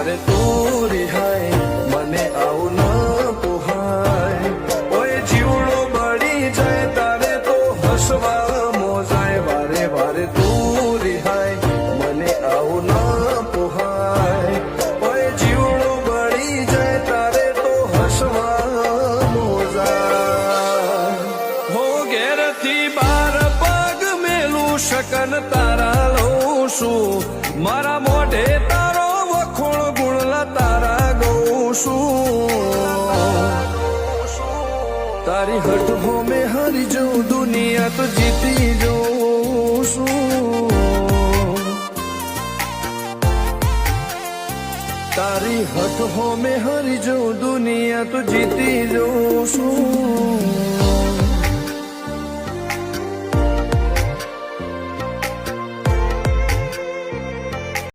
વારે તું રિહાય મને આવું ન પોહાય ઓય જીવડો બળી જાય તારે તો હસવા મોજાય વારે વારે તું રિહાય મને આવું ન પોહાય ઓય જીવડો બળી જાય તારે તો હસવા મોજાય હો ઘેરથી બાર પગ મેલું શકન તારા લઉં છું મારા મોઢે તારો વખોણ ગુણલા તારા ગઉં છું તારી હટ હો મેં હારી જાઉં દુનિયા તો જીતી જાઉં છું તારી હટ હો મેં હારી જાઉં દુનિયા તો જીતી જાઉં છું